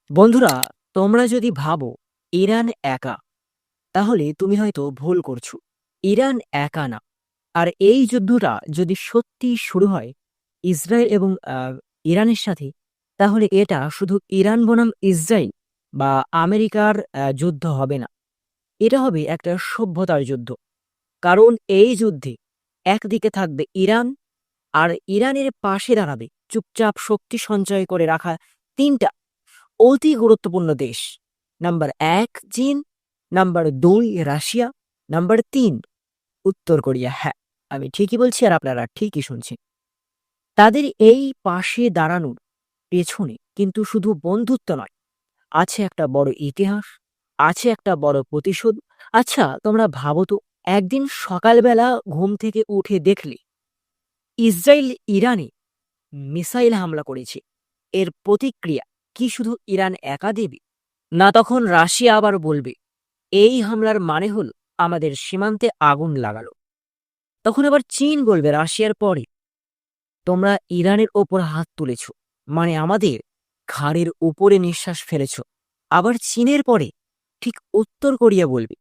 বন্ধুরা, তোমরা যদি ভাবো ইরান একা, তাহলে তুমি হয়তো ভুল করছো। ইরান একা না। আর এই যুদ্ধটা যদি সত্যি শুরু হয় ইসরায়েল এবং ইরানের সাথে, তাহলে এটা শুধু ইরান বনাম ইসরায়েল বা আমেরিকার যুদ্ধ হবে না। এটা হবে একটা সভ্যতার যুদ্ধ। কারণ এই যুদ্ধে একদিকে থাকবে ইরান, আর ইরানের পাশে দাঁড়াবে চুপচাপ শক্তি সঞ্চয় করে রাখা তিনটা অতি গুরুত্বপূর্ণ দেশ। নাম্বার ১ চীন, নাম্বার ২ রাশিয়া, নাম্বার ৩ উত্তর কোরিয়া। হ্যাঁ, আমি ঠিকই বলছি আর আপনারা ঠিকই শুনছেন। তাদের এই পাশে দাঁড়ানোর পেছনে কিন্তু শুধু বন্ধুত্ব নয়, আছে একটা বড় ইতিহাস, আছে একটা বড় প্রতিশোধ। আচ্ছা, তোমরা ভাবো তো, একদিন সকালবেলা ঘুম থেকে উঠে দেখলে ইসরায়েল ইরানে মিসাইল হামলা করেছে। এর প্রতিক্রিয়া কি শুধু ইরান একা দেবে? না, তখন রাশিয়া আবার বলবে এই হামলার মানে হল আমাদের সীমান্তে আগুন লাগালো। তখন আবার চীন বলবে রাশিয়ার পরে, তোমরা ইরানের ওপর হাত তুলেছ, মানে আমাদের ঘাড়ের উপরে নিঃশ্বাস ফেলেছ। আবার চীনের পরে ঠিক উত্তর কোরিয়া বলবে।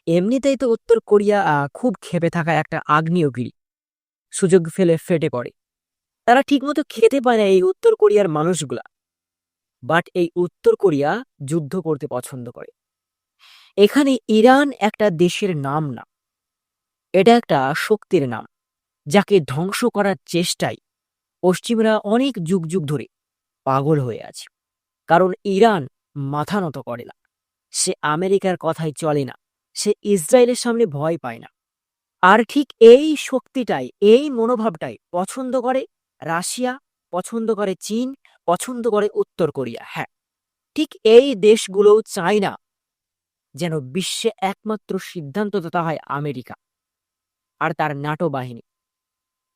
এমনিতেই তো উত্তর কোরিয়া খুব ক্ষেপে থাকা একটা আগ্নেয়গিরি, সুযোগ ফেলে ফেটে পড়ে। তারা ঠিকমতো খেতে পায় না এই উত্তর কোরিয়ার মানুষগুলা। বাট এই উত্তর কোরিয়া যুদ্ধ করতে পছন্দ করে। এখানে ইরান একটা দেশের নাম না, এটা একটা শক্তির নাম, যাকে ধ্বংস করার চেষ্টায় পশ্চিমরা অনেক যুগ যুগ ধরে পাগল হয়ে আছে। কারণ ইরান মাথা নত করে না, সে আমেরিকার কথায় চলে না, সে ইসরায়েলের সামনে ভয় পায় না। আর ঠিক এই শক্তিটাই, এই মনোভাবটাই পছন্দ করে রাশিয়া, পছন্দ করে চীন, পছন্দ করে উত্তর কোরিয়া। হ্যাঁ, ঠিক এই দেশগুলোও চায় না যেন বিশ্বে একমাত্র সিদ্ধান্তদাতা হয় আমেরিকা আর তার ন্যাটো বাহিনী।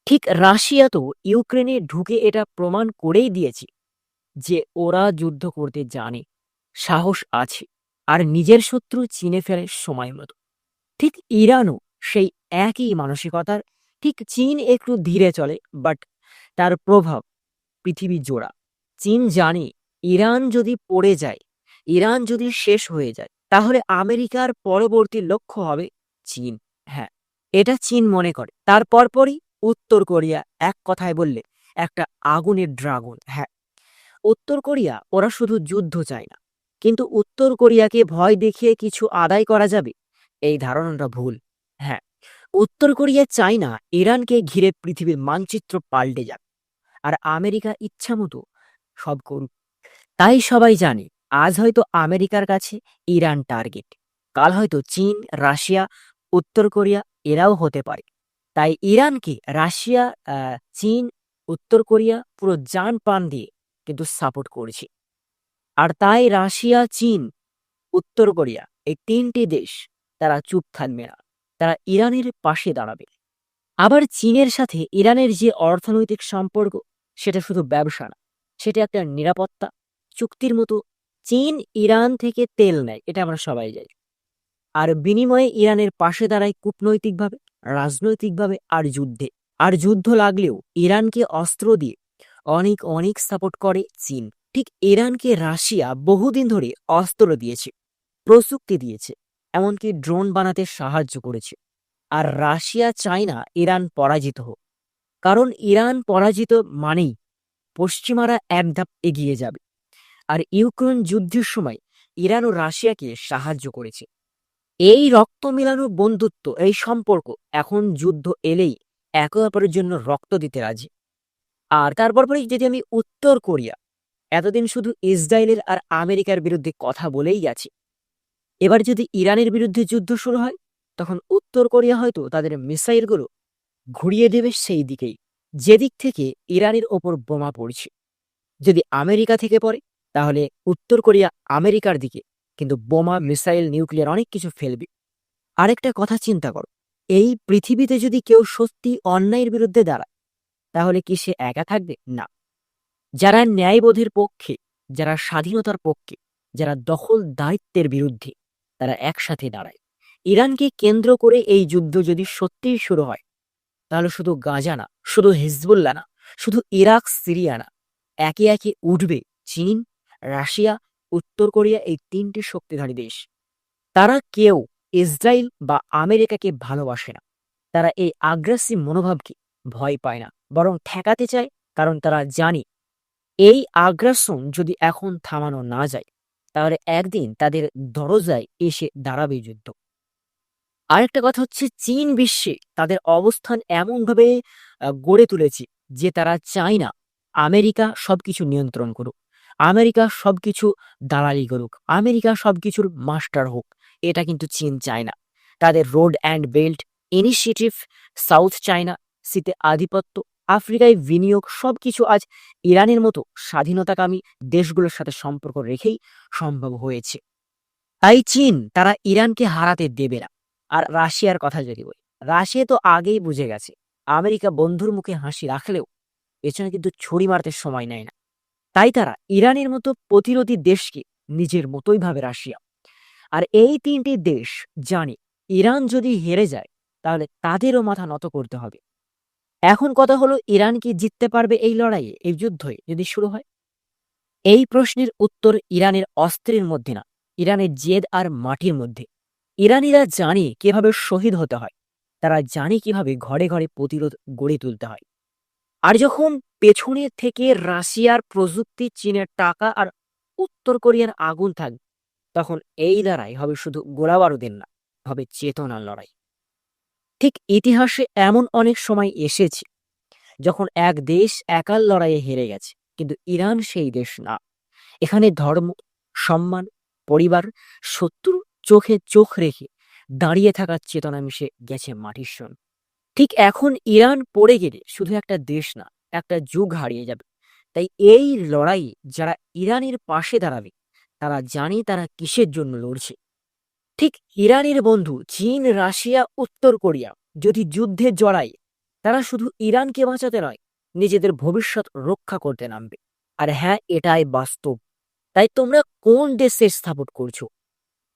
ঠিক রাশিয়া তো ইউক্রেনে ঢুকে এটা প্রমাণ করেই দিয়েছে যে ওরা যুদ্ধ করতে জানে, সাহস আছে, আর নিজের শত্রু চিনে ফেলে সময় মতো। ঠিক ইরানও সেই একই মানসিকতার। ঠিক চীন একটু ধীরে চলে, বাট তার প্রভাব পৃথিবী জোড়া। চীন জানে ইরান যদি পড়ে যায়, ইরান যদি শেষ হয়ে যায়, তাহলে আমেরিকার পরবর্তী লক্ষ্য হবে চীন। হ্যাঁ, এটা চীন মনে করে। তার পরপরই উত্তর কোরিয়া। এক কথায় বললে একটা আগুনের ড্রাগন। হ্যাঁ, উত্তর কোরিয়া ওরা শুধু যুদ্ধ চায় না, কিন্তু উত্তর কোরিয়াকে ভয় দেখিয়ে কিছু আদায় করা যাবে এই ধারণাটা ভুল। হ্যাঁ, উত্তর কোরিয়া চায় না ইরানকে ঘিরে পৃথিবীর মানচিত্র পাল্টে যাক, আর আমেরিকা ইচ্ছামতো সব করুক। তাই সবাই জানে আজ হয়তো আমেরিকার কাছে ইরান টার্গেট, কাল হয়তো চীন, রাশিয়া, উত্তর কোরিয়া এরাও হতে পারে। তাই ইরানকে রাশিয়া, চীন, উত্তর কোরিয়া পুরো জান প্রাণ দিয়ে কিন্তু সাপোর্ট করেছে। আর তাই রাশিয়া, চীন, উত্তর কোরিয়া এই তিনটি দেশ তারা চুপ থাকবে না, তারা ইরানের পাশে দাঁড়াবে। আবার চীনের সাথে ইরানের যে অর্থনৈতিক সম্পর্ক, সেটা শুধু ব্যবসা না, সেটা একটা নিরাপত্তা চুক্তির মতো। চীন ইরান থেকে তেল নেয়, এটা আমরা সবাই জানি, আর বিনিময়ে ইরানের পাশে দাঁড়ায় কূটনৈতিকভাবে, রাজনৈতিকভাবে আর যুদ্ধে। আর যুদ্ধ লাগলেও ইরানকে অস্ত্র দিয়ে অনেক অনেক সাপোর্ট করে চীন। ঠিক ইরানকে রাশিয়া বহুদিন ধরে অস্ত্র দিয়েছে, প্রযুক্তি দিয়েছে, এমনকি ড্রোন বানাতে সাহায্য করেছে। আর রাশিয়া চায় না ইরান পরাজিত হোক, কারণ ইরান পরাজিত মানেই পশ্চিমারা এক ধাপ এগিয়ে যাবে। আর ইউক্রেন যুদ্ধের সময় ইরান ও রাশিয়াকে সাহায্য করেছে। এই রক্ত মিলানো বন্ধুত্ব, এই সম্পর্ক এখন যুদ্ধ এলেই একে অপরের জন্য রক্ত দিতে রাজি। আর তারপর পরেই যদি আমি উত্তর কোরিয়া, এতদিন শুধু ইসরায়েলের আর আমেরিকার বিরুদ্ধে কথা বলেই গেছে, এবার যদি ইরানের বিরুদ্ধে যুদ্ধ শুরু হয়, তখন উত্তর কোরিয়া হয়তো তাদের মিসাইলগুলো ঘুরিয়ে দেবে সেই দিকেই, যেদিক থেকে ইরানের ওপর বোমা পড়ছে। যদি আমেরিকা থেকে পড়ে, তাহলে উত্তর কোরিয়া আমেরিকার দিকে কিন্তু বোমা, মিসাইল, নিউক্লিয়ার অনেক কিছু ফেলবে। আরেকটা কথা চিন্তা করো, এই পৃথিবীতে যদি কেউ সত্যি অন্যায়ের বিরুদ্ধে দাঁড়ায়, তাহলে কি সে একা থাকবে? না। যারা ন্যায়বোধের পক্ষে, যারা স্বাধীনতার পক্ষে, যারা দখল দায়িত্বের বিরুদ্ধে, তারা একসাথে দাঁড়ায়। ইরানকে কেন্দ্র করে এই যুদ্ধ যদি সত্যিই শুরু হয়, তাহলে শুধু গাজা না, শুধু হিজবুল্লাহ না, শুধু ইরাক, সিরিয়া না, একে একে উঠবে চীন, রাশিয়া, উত্তর কোরিয়া, এই ৩টি শক্তিধারী দেশ। তারা কেউ ইসরায়েল বা আমেরিকাকে ভালোবাসে না। তারা এই আগ্রাসী মনোভাবকে ভয় পায় না, বরং ঠেকাতে চায়। কারণ তারা জানে এই আগ্রাসন যদি এখন থামানো না যায়, তাহলে একদিন তাদের দরজায় এসে দাঁড়াবে যুদ্ধ। আরেকটা কথা হচ্ছে, চীন বিশ্বে তাদের অবস্থান এমনভাবে গড়ে তুলেছে যে তারা চায় না আমেরিকা সবকিছু নিয়ন্ত্রণ করুক, আমেরিকা সবকিছু দালালি করুক, আমেরিকা সবকিছুর মাস্টার হোক। এটা কিন্তু চীন চায় না। তাদের road and belt initiative, south China সিতে আধিপত্য, আফ্রিকায় বিনিয়োগ সবকিছু আজ ইরানের মতো স্বাধীনতাকামী দেশগুলোর সাথে সম্পর্ক রেখেই সম্ভব হয়েছে। তাই চীন তারা ইরানকে হারাতে দেবে না। আর রাশিয়ার কথা যদি বলি, রাশিয়া তো আগেই বুঝে গেছে আমেরিকা বন্ধুর মুখে হাসি রাখলেও পেছনে কিন্তু ছুরি মারতে সময় নেয় না। তাই তারা ইরানের মতো প্রতিরোধী দেশকে নিজের মতোই ভাবে রাশিয়া। আর এই ৩টি দেশ জানে ইরান যদি হেরে যায়, তাহলে তাদেরও মাথা নত করতে হবে। এখন কথা হলো, ইরান কি জিততে পারবে এই লড়াইয়ে, এই যুদ্ধে যদি শুরু হয়? এই প্রশ্নের উত্তর ইরানের অস্ত্রের মধ্যে না, ইরানের জেদ আর মাটির মধ্যে। ইরানিরা জানে কিভাবে শহীদ হতে হয়, তারা জানে কিভাবে ঘরে ঘরে প্রতিরোধ গড়ে তুলতে হয়। আর যখন পেছনে থেকে রাশিয়ার প্রযুক্তি, চীনের টাকা আর উত্তর কোরিয়ার আগুন থাকবে, তখন এই লড়াই হবে শুধু গোলাবারুদের না, হবে চেতনার লড়াই। ঠিক ইতিহাসে এমন অনেক সময় এসেছে যখন এক দেশ একার লড়াইয়ে হেরে গেছে, কিন্তু ইরান সেই দেশ না। এখানে ধর্ম, সম্মান, পরিবার, শত্রু চোখে চোখ রেখে দাঁড়িয়ে থাকার চেতনা মিশে গেছে মাটির সঙ্গে। ঠিক এখন ইরান পড়ে গেলে শুধু একটা দেশ না, একটা যুগ হারিয়ে যাবে। তাই এই লড়াই যারা ইরানের পাশে দাঁড়াবে, তারা জানে তারা কিসের জন্য লড়ছে। ঠিক ইরানের বন্ধু চীন, রাশিয়া, উত্তর কোরিয়া যদি যুদ্ধে জড়ায়, তারা শুধু ইরানকে বাঁচাতে নয়, নিজেদের ভবিষ্যৎ রক্ষা করতে নামবে। আর হ্যাঁ, এটাই বাস্তব। তাই তোমরা কোন দেশের সাপোর্ট করছো,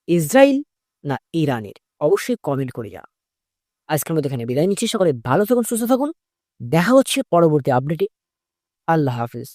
ইসরায়েল না ইরানের? অবশ্যই কমেন্ট করে জানাও। আজকের মতো এখানে বিদায় নিচ্ছি। সকলে ভালো থাকুন, সুস্থ থাকুন। দেখা হচ্ছে পরবর্তী আপডেটে। আল্লাহ হাফিজ।